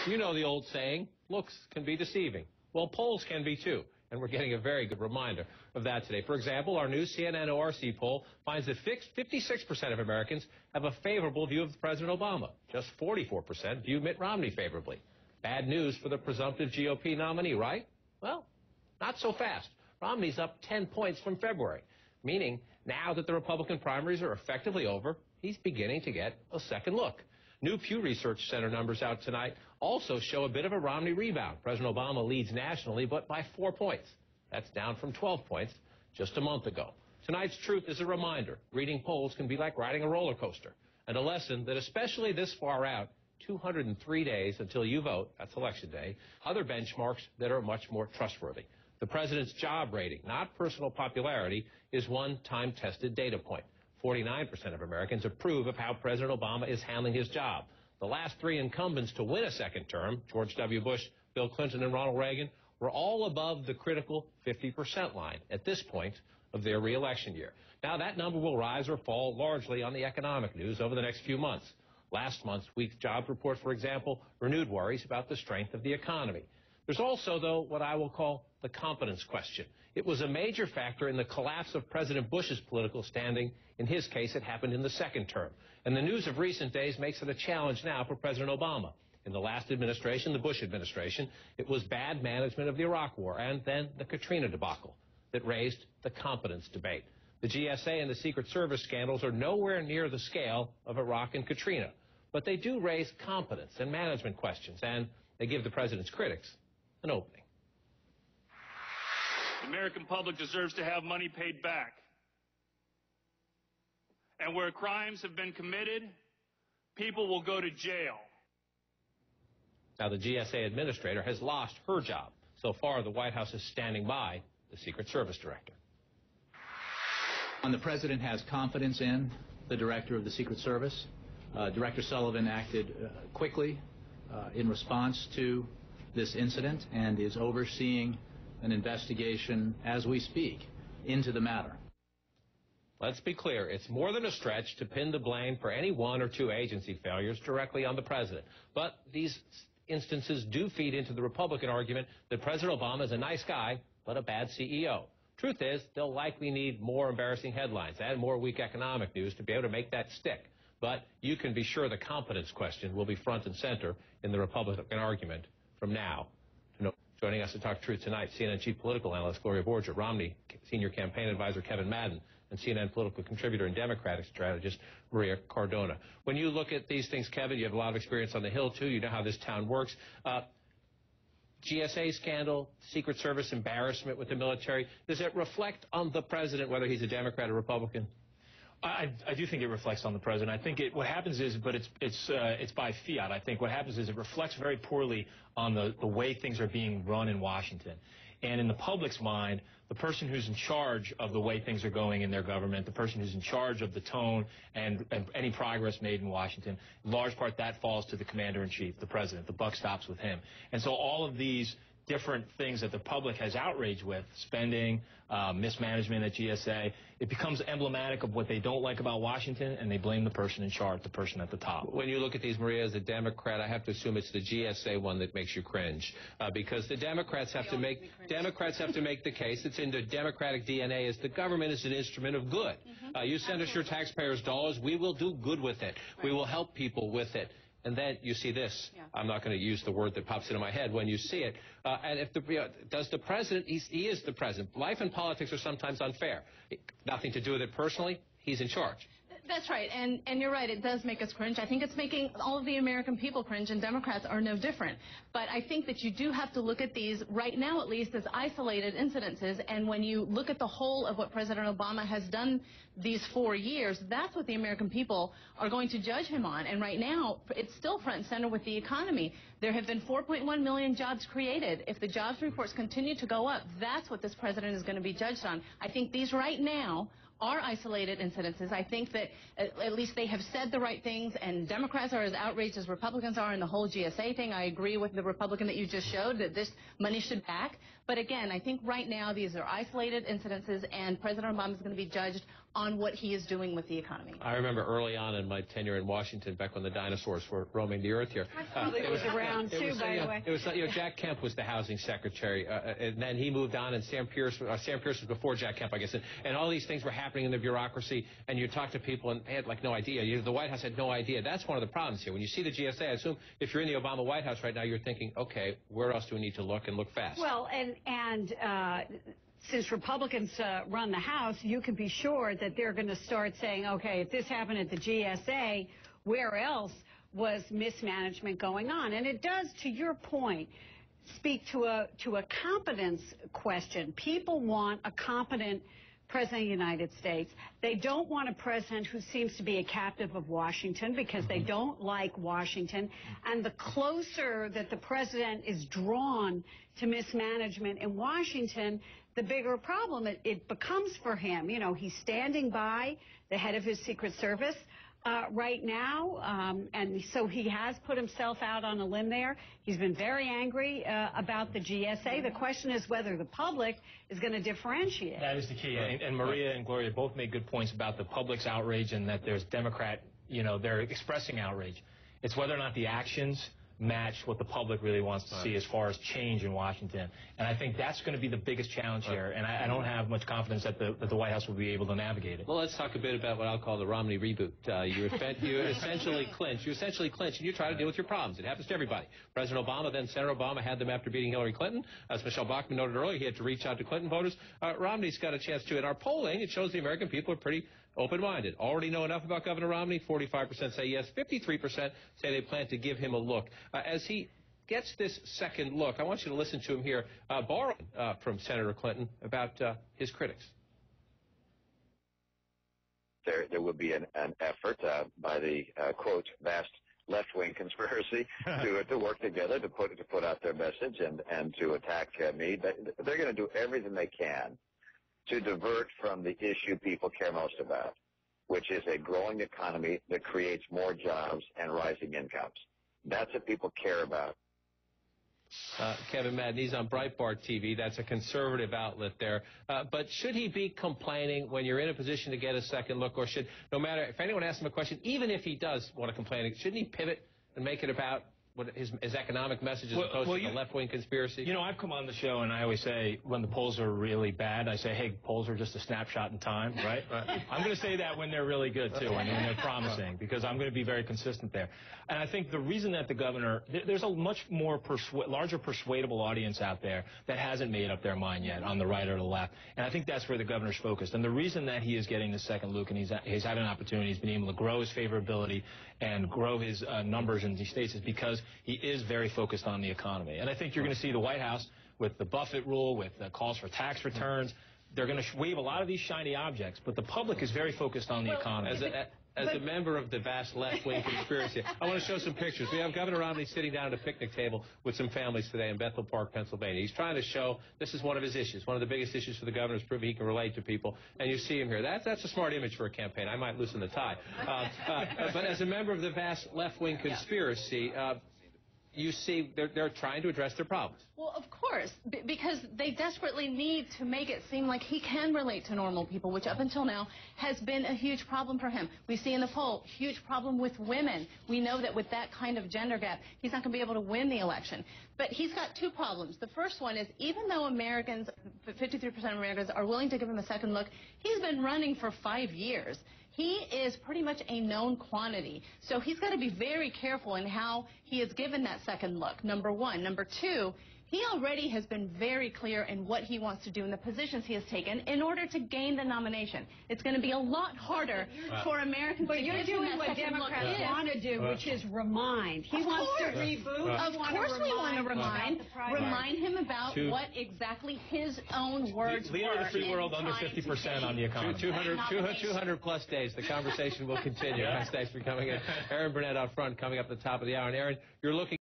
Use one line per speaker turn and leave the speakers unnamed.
You know the old saying, looks can be deceiving. Well, polls can be too, and we're getting a very good reminder of that today. For example, our new CNN ORC poll finds that 56% of Americans have a favorable view of President Obama. Just 44% view Mitt Romney favorably. Bad news for the presumptive GOP nominee, right? Well, not so fast. Romney's up 10 points from February, meaning now that the Republican primaries are effectively over, he's beginning to get a second look. New Pew Research Center numbers out tonight also show a bit of a Romney rebound. President Obama leads nationally, but by 4 points. That's down from 12 points just a month ago. Tonight's truth is a reminder. Reading polls can be like riding a roller coaster, and a lesson that especially this far out, 203 days until you vote, that's Election Day, other benchmarks that are much more trustworthy. The president's job rating, not personal popularity, is one time-tested data point. 49% of Americans approve of how President Obama is handling his job. The last three incumbents to win a second term, George W. Bush, Bill Clinton, and Ronald Reagan, were all above the critical 50% line at this point of their re-election year. Now, that number will rise or fall largely on the economic news over the next few months. Last week's jobs report, for example, renewed worries about the strength of the economy. There's also, though, what I will call the competence question. It was a major factor in the collapse of President Bush's political standing. In his case, it happened in the second term. And the news of recent days makes it a challenge now for President Obama. In the last administration, the Bush administration, it was bad management of the Iraq War and then the Katrina debacle that raised the competence debate. The GSA and the Secret Service scandals are nowhere near the scale of Iraq and Katrina, but they do raise competence and management questions, and they give the president's critics an opening.
The American public deserves to have money paid back. And where crimes have been committed, people will go to jail.
Now, the GSA administrator has lost her job. So far, the White House is standing by the Secret Service director.
And the president has confidence in the director of the Secret Service. Director Sullivan acted quickly in response to this incident and is overseeing an investigation as we speak into the matter.
Let's be clear, it's more than a stretch to pin the blame for any one or two agency failures directly on the president. But these instances do feed into the Republican argument that President Obama is a nice guy, but a bad CEO. Truth is, they'll likely need more embarrassing headlines and more weak economic news to be able to make that stick. But you can be sure the competence question will be front and center in the Republican argument from now to know. Joining us to talk truth tonight, CNN chief political analyst Gloria Borger, Romney senior campaign advisor Kevin Madden, and CNN political contributor and Democratic strategist Maria Cardona. When you look at these things, Kevin, you have a lot of experience on the Hill, too. You know how this town works. GSA scandal, Secret Service embarrassment with the military, does it reflect on the president, whether he's a Democrat or Republican?
I do think it reflects on the president. I think what happens is, but it's by fiat. I think what happens is it reflects very poorly on the way things are being run in Washington. And in the public's mind, the person who's in charge of the way things are going in their government, the person who's in charge of the tone and any progress made in Washington, in large part that falls to the commander-in-chief, the president. The buck stops with him. And so all of these different things that the public has outrage with, spending, mismanagement at GSA, it becomes emblematic of what they don't like about Washington, and they blame the person in charge, the person at the top.
When you look at these, Maria, as a Democrat, I have to assume it's the GSA one that makes you cringe, because the Democrats have to make the case. It's in the Democratic DNA as the government is an instrument of good. You send us your taxpayers' dollars, we will do good with it. Right. We will help people with it. And then you see this. Yeah. I'm not going to use the word that pops into my head when you see it. And if does the president, he is the president. Life and politics are sometimes unfair. Nothing to do with it personally. He's in charge.
That's right, and you're right, it does make us cringe. I think it's making all of the American people cringe, and Democrats are no different. But I think that you do have to look at these, right now at least, as isolated incidences, and when you look at the whole of what President Obama has done these 4 years, that's what the American people are going to judge him on. And right now, it's still front and center with the economy. There have been 4.1 million jobs created. If the jobs reports continue to go up, that's what this president is going to be judged on. I think these right now are isolated incidences. I think that at least they have said the right things, and Democrats are as outraged as Republicans are in the whole GSA thing. I agree with the Republican that you just showed that this money should back. But again, I think right now these are isolated incidences, and President Obama is going to be judged on what he is doing with the economy.
I remember early on in my tenure in Washington, back when the dinosaurs were roaming the earth here.
It was around, too, by the way.
It was, Jack Kemp was the housing secretary, and then he moved on, and Sam Pierce was before Jack Kemp, I guess, and all these things were happening in the bureaucracy, and you talk to people, and they had, like, no idea. The White House had no idea. That's one of the problems here. When you see the GSA, I assume if you're in the Obama White House right now, you're thinking, okay, where else do we need to look, and look fast?
Well, and since Republicans run the House, you can be sure that they're going to start saying, okay, if this happened at the GSA, where else was mismanagement going on? And it does, to your point, speak to a competence question. People want a competent President of the United States. They don't want a president who seems to be a captive of Washington because they don't like Washington. And the closer that the president is drawn to mismanagement in Washington, the bigger problem it becomes for him. You know, he's standing by the head of his Secret Service right now, and so he has put himself out on a limb there. He's been very angry about the GSA. The question is whether the public is going to differentiate.
That is the key. And Maria and Gloria both made good points about the public's outrage and that there's Democrat, they're expressing outrage. It's whether or not the actions match what the public really wants to see as far as change in Washington. And I think that's going to be the biggest challenge here, and I don't have much confidence that the White House will be able to navigate it.
Well, let's talk a bit about what I'll call the Romney reboot. You essentially clinch, and you try to deal with your problems. It happens to everybody. President Obama, then Senator Obama, had them after beating Hillary Clinton. As Michelle Bachmann noted earlier, he had to reach out to Clinton voters. Romney's got a chance to. In our polling, it shows the American people are pretty open-minded. Already know enough about Governor Romney. 45% say yes. 53% say they plan to give him a look. As he gets this second look, I want you to listen to him here, borrowing from Senator Clinton about his critics.
There will be an effort by the, quote, vast left-wing conspiracy to work together to put out their message and to attack me. They're going to do everything they can to divert from the issue people care most about, which is a growing economy that creates more jobs and rising incomes. That's what people care about.
Kevin Madden, he's on Breitbart TV. That's a conservative outlet there. But should he be complaining when you're in a position to get a second look, or should, no matter, if anyone asks him a question, even if he does want to complain, shouldn't he pivot and make it about what his economic message as opposed to the left-wing conspiracy?
I've come on the show and I always say when the polls are really bad, I say, hey, polls are just a snapshot in time, right? I'm going to say that when they're really good, too, and when they're promising, because I'm going to be very consistent there. And I think the reason that the governor, there's a much more larger persuadable audience out there that hasn't made up their mind yet on the right or the left. And I think that's where the governor's focused. And the reason that he is getting the second look and he's had an opportunity, he's been able to grow his favorability and grow his numbers in these states is because he is very focused on the economy. And I think you're going to see the White House with the Buffett rule, with the calls for tax returns. They're going to wave a lot of these shiny objects, but the public is very focused on the economy.
As a member of the vast left-wing conspiracy, I want to show some pictures. We have Governor Romney sitting down at a picnic table with some families today in Bethel Park, Pennsylvania. He's trying to show this is one of his issues. One of the biggest issues for the governor is proving he can relate to people. And you see him here. That's a smart image for a campaign. I might loosen the tie. But as a member of the vast left-wing conspiracy, you see they're trying to address their problems.
Well, of course, because they desperately need to make it seem like he can relate to normal people, which up until now has been a huge problem for him. We see in the poll, huge problem with women. We know that with that kind of gender gap, he's not going to be able to win the election. But he's got two problems. The first one is even though Americans, 53% of Americans are willing to give him a second look, he's been running for 5 years. He is pretty much a known quantity. So he's got to be very careful in how he is given that second look, number one. Number two, he already has been very clear in what he wants to do and the positions he has taken in order to gain the nomination. It's going to be a lot harder for Americans to give him that
what
second look.
Democrats want to do, which is remind. He wants to reboot.
Of course we want to remind him about what exactly his own words were.
Leader of the free world under 50% on the economy.
200 plus days. The conversation will continue. Thanks for coming in. Aaron Burnett out front coming up at the top of the hour. And Aaron, you're looking